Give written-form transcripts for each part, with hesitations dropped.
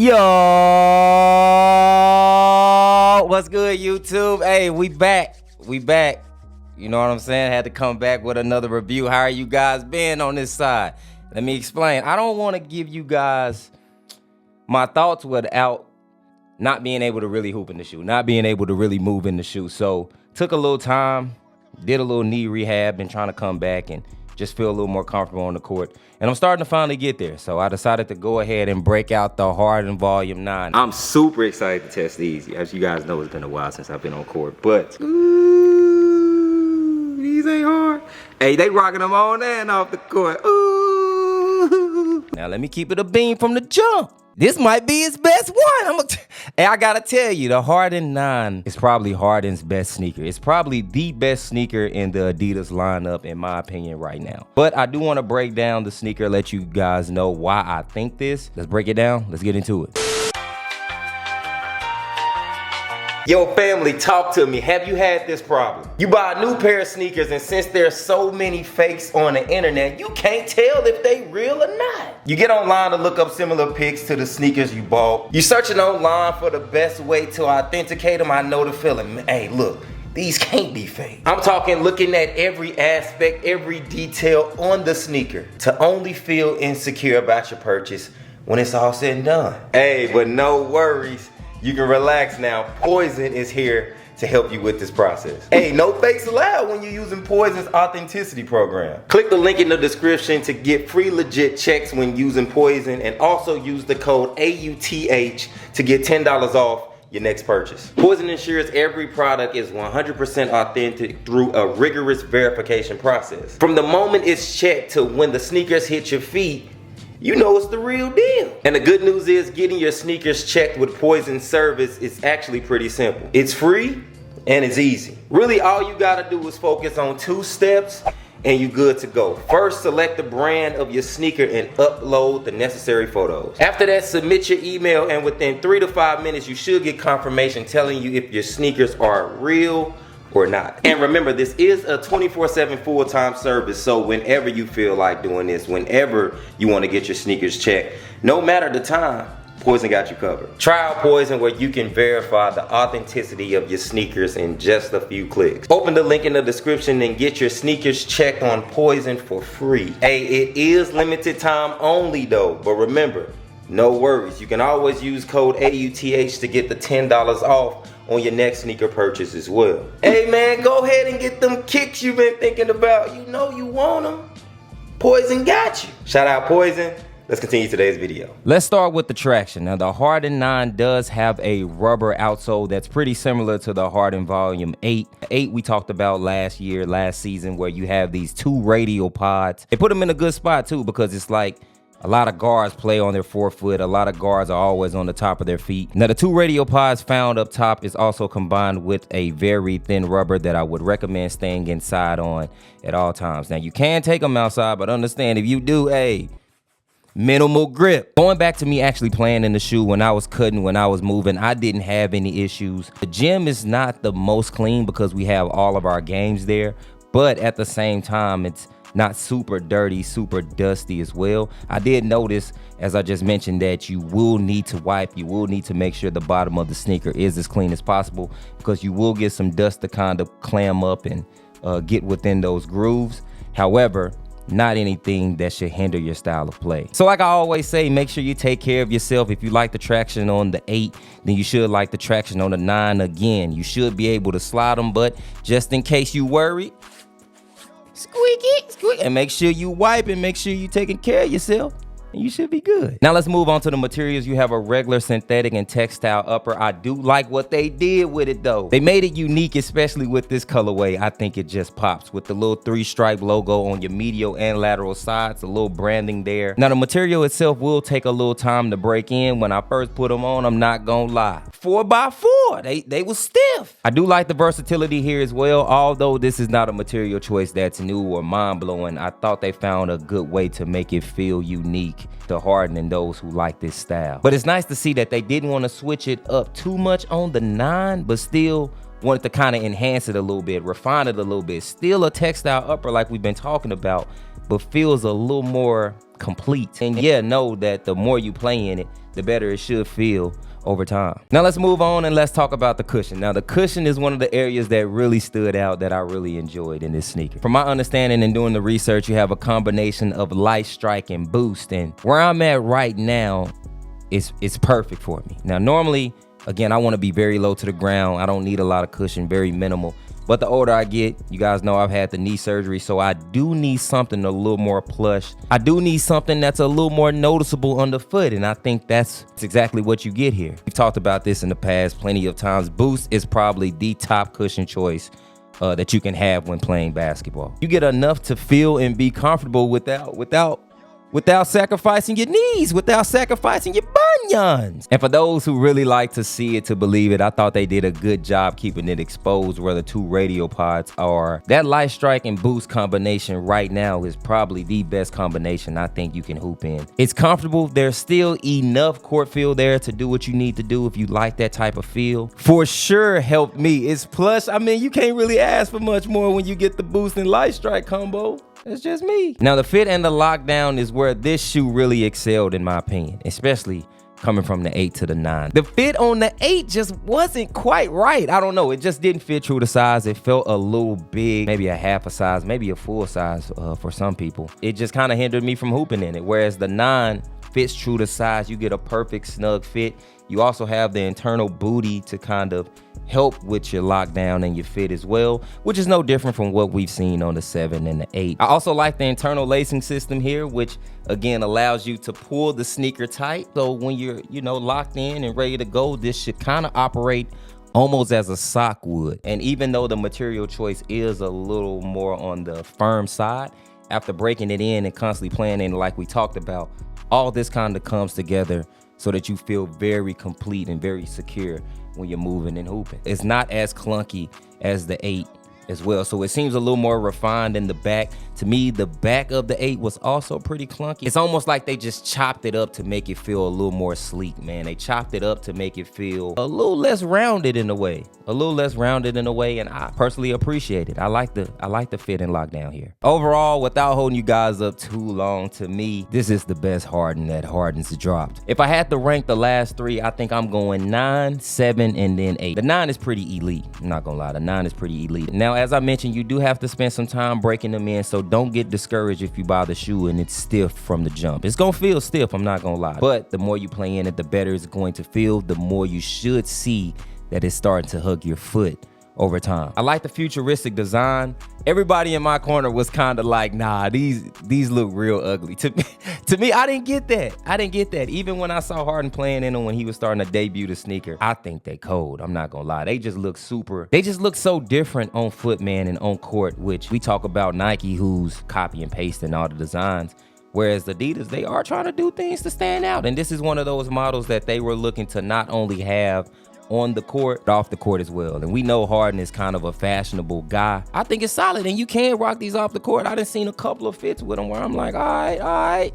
Yo, what's good, YouTube? Hey, we back. You know what I'm saying? Had to come back with another review. How are you guys been on this side? Let me explain. I don't want to give you guys my thoughts without not being able to really hoop in the shoe, not being able to really move in the shoe. So took a little time, did a little knee rehab, been trying to come back and just feel a little more comfortable on the court. And I'm starting to finally get there. So I decided to go ahead and break out the Harden Volume 9. I'm super excited to test these. As you guys know, it's been a while since I've been on court, but ooh, these ain't hard. Hey, they rocking them on and off the court. Ooh. Now let me keep it a beam from the jump. This might be his best one. Hey, I gotta tell you, the Harden 9 is probably Harden's best sneaker. It's probably the best sneaker in the Adidas lineup, in my opinion, right now. But I do want to break down the sneaker, let you guys know why I think this. Let's break it down. Let's get into it. Yo, family, talk to me. Have you had this problem? You buy a new pair of sneakers, and since there's so many fakes on the internet, you can't tell if they real or not. You get online to look up similar pics to the sneakers you bought. You're searching online for the best way to authenticate them. I know the feeling. Hey, look, these can't be fake. I'm talking looking at every aspect, every detail on the sneaker to only feel insecure about your purchase when it's all said and done. Hey, but no worries. You can relax now. POIZON is here to help you with this process. Hey, no fakes allowed when you're using POIZON's authenticity program. Click the link in the description to get free legit checks when using POIZON, and also use the code AUTH to get $10 off your next purchase. POIZON ensures every product is 100% authentic through a rigorous verification process. From the moment it's checked to when the sneakers hit your feet, you know it's the real deal. And the good news is getting your sneakers checked with POIZON service is actually pretty simple. It's free and it's easy. Really, all you gotta do is focus on 2 steps and you're good to go. First, select the brand of your sneaker and upload the necessary photos. After that, submit your email, and within 3 to 5 minutes, you should get confirmation telling you if your sneakers are real or not. And remember, this is a 24/7 full-time service, so whenever you feel like doing this, whenever you want to get your sneakers checked, no matter the time, POIZON got you covered. Try out POIZON, where you can verify the authenticity of your sneakers in just a few clicks. Open the link in the description and get your sneakers checked on POIZON for free. Hey, it is limited time only though, but remember, no worries. You can always use code AUTH to get the $10 off on your next sneaker purchase as well. Hey man, go ahead and get them kicks you've been thinking about. You know you want them. POIZON got you. Shout out POIZON. Let's continue today's video. Let's start with the traction. Now, the Harden 9 does have a rubber outsole that's pretty similar to the Harden Volume 8. 8 we talked about last season, where you have these 2 radial pods. They put them in a good spot too, because it's like a lot of guards play on their forefoot. A lot of guards are always on the top of their feet. Now, the 2 radial pods found up top is also combined with a very thin rubber that I would recommend staying inside on at all times. Now, you can take them outside, but understand if you do, hey, minimal grip. Going back to me actually playing in the shoe, when I was cutting, when I was moving, I didn't have any issues. The gym is not the most clean because we have all of our games there, but at the same time, it's not super dirty, super dusty as well. I did notice, as I just mentioned, that you will need to wipe. You will need to make sure the bottom of the sneaker is as clean as possible, because you will get some dust to kind of clam up and get within those grooves. However, not anything that should hinder your style of play. So like I always say, make sure you take care of yourself. If you like the traction on the 8, then you should like the traction on the 9 again. You should be able to slide them, but just in case you worry, squeak it, and make sure you wipe and make sure you're taking care of yourself, and you should be good. Now let's move on to the materials. You have a regular synthetic and textile upper. I do like what they did with it though. They made it unique, especially with this colorway. I think it just pops with the little 3-stripe logo on your medial and lateral sides, a little branding there. Now the material itself will take a little time to break in. When I first put them on, I'm not gonna lie, 4x4, they was stiff. I do like the versatility here as well. Although this is not a material choice that's new or mind-blowing, I thought they found a good way to make it feel unique to Harden and those who like this style. But it's nice to see that they didn't want to switch it up too much on the 9, but still wanted to kind of enhance it a little bit, refine it a little bit. Still a textile upper like we've been talking about, but feels a little more complete. And yeah, know that the more you play in it, the better it should feel over time. Now let's move on and let's talk about the cushion. Now the cushion is one of the areas that really stood out that I really enjoyed in this sneaker. From my understanding and doing the research, you have a combination of light strike and boost, and where I'm at right now, it's perfect for me. Now normally, again, I want to be very low to the ground. I don't need a lot of cushion, very minimal. But the older I get, you guys know I've had the knee surgery, so I do need something a little more plush. I do need something that's a little more noticeable underfoot, and I think that's exactly what you get here. We've talked about this in the past plenty of times. Boost is probably the top cushion choice that you can have when playing basketball. You get enough to feel and be comfortable without sacrificing your knees, without sacrificing your bunions. And for those who really like to see it to believe it, I thought they did a good job keeping it exposed where the two radial pods are. That light strike and boost combination right now is probably the best combination I think you can hoop in. It's comfortable. There's still enough court feel there to do what you need to do if you like that type of feel. For sure helped me. It's plush. I mean, you can't really ask for much more when you get the boost and light strike combo. It's just me. Now the fit and the lockdown is where this shoe really excelled in my opinion, especially coming from the 8 to the 9. The fit on the 8 just wasn't quite right. I don't know, it just didn't fit true to size. It felt a little big, maybe a half a size, maybe a full size for some people. It just kind of hindered me from hooping in it, whereas the 9 fits true to size. You get a perfect snug fit. You also have the internal booty to kind of help with your lockdown and your fit as well, which is no different from what we've seen on the 7 and the 8. I also like the internal lacing system here, which again allows you to pull the sneaker tight. So when you're, locked in and ready to go, this should kind of operate almost as a sock would. And even though the material choice is a little more on the firm side, after breaking it in and constantly playing in like we talked about, all this kind of comes together so that you feel very complete and very secure when you're moving and hooping. It's not as clunky as the 8 as well, so it seems a little more refined in the back. To me, the back of the 8 was also pretty clunky. It's almost like they just chopped it up to make it feel a little more sleek, man. They chopped it up to make it feel a little less rounded in a way. And I personally appreciate it. I like the fit and lockdown here. Overall, without holding you guys up too long, to me, this is the best Harden that Harden's dropped. If I had to rank the last 3, I think I'm going 9, 7, and then 8. The 9 is pretty elite. I'm not gonna lie, the 9 is pretty elite. Now, as I mentioned, you do have to spend some time breaking them in, so don't get discouraged if you buy the shoe and it's stiff from the jump. It's gonna feel stiff, I'm not gonna lie. But the more you play in it, the better it's going to feel, the more you should see that it's starting to hug your foot over time. I like the futuristic design. Everybody in my corner was kind of like, nah, these look real ugly. To me, I didn't get that. Even when I saw Harden playing in them when he was starting to debut the sneaker, I think they cold. I'm not gonna lie. They just look so different on foot, man, and on court, which we talk about Nike, who's copy and pasting all the designs. Whereas Adidas, they are trying to do things to stand out. And this is one of those models that they were looking to not only have on the court, but off the court as well. And we know Harden is kind of a fashionable guy. I think it's solid, and you can rock these off the court. I done seen a couple of fits with them where I'm like, all right.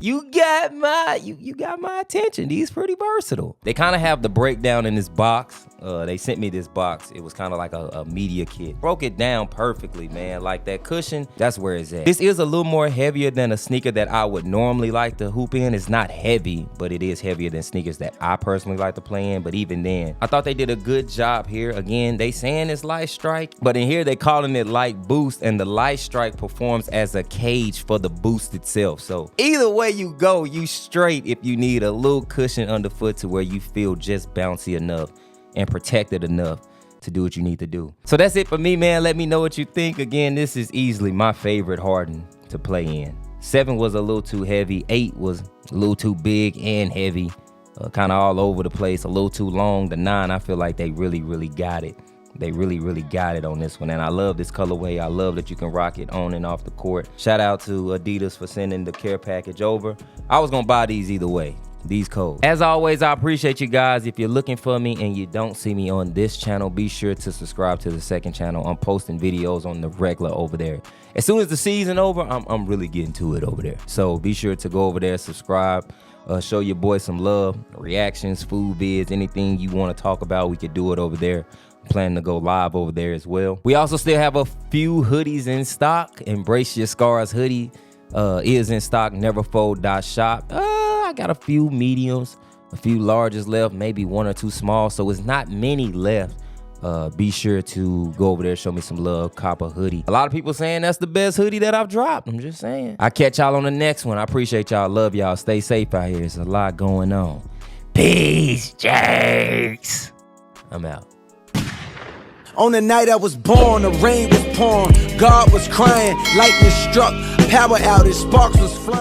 You got my attention. These pretty versatile. They kind of have the breakdown in this box. They sent me this box. It was kind of like a media kit. Broke it down perfectly, man. Like that cushion, that's where it's at. This is a little more heavier than a sneaker that I would normally like to hoop in. It's not heavy, but it is heavier than sneakers that I personally like to play in. But even then, I thought they did a good job here. Again, they saying it's light strike, but in here they calling it light boost, and the light strike performs as a cage for the boost itself. So either way you go, you straight if you need a little cushion underfoot to where you feel just bouncy enough and protected enough to do what you need to do. So that's it for me, man. Let me know what you think. Again, this is easily my favorite Harden to play in. 7 was a little too heavy. 8 was a little too big and heavy, kind of all over the place, a little too long. The 9, I feel like they really got it. They really got it on this one, and I love this colorway. I love that you can rock it on and off the court. Shout out to Adidas for sending the care package over. I was gonna buy these either way. These cold. As always, I appreciate you guys. If you're looking for me and you don't see me on this channel, be sure to subscribe to the second channel. I'm posting videos on the regular over there. As soon as the season over, I'm really getting to it over there. So be sure to go over there, subscribe, show your boy some love, reactions, food vids, anything you want to talk about, we could do it over there. Planning to go live over there as well. We also still have a few hoodies in stock. Embrace Your Scars hoodie. is in stock, neverfold.shop. I got a few mediums, a few larges left, maybe 1 or 2 small, so it's not many left. Be sure to go over there, show me some love, cop a hoodie. A lot of people saying that's the best hoodie that I've dropped. I'm just saying. I'll catch y'all on the next one. I appreciate y'all, love y'all, stay safe out here. There's a lot going on. Peace, jerks. I'm out. On the night I was born, the rain was pouring, God was crying, lightning struck, power outage, sparks was flying.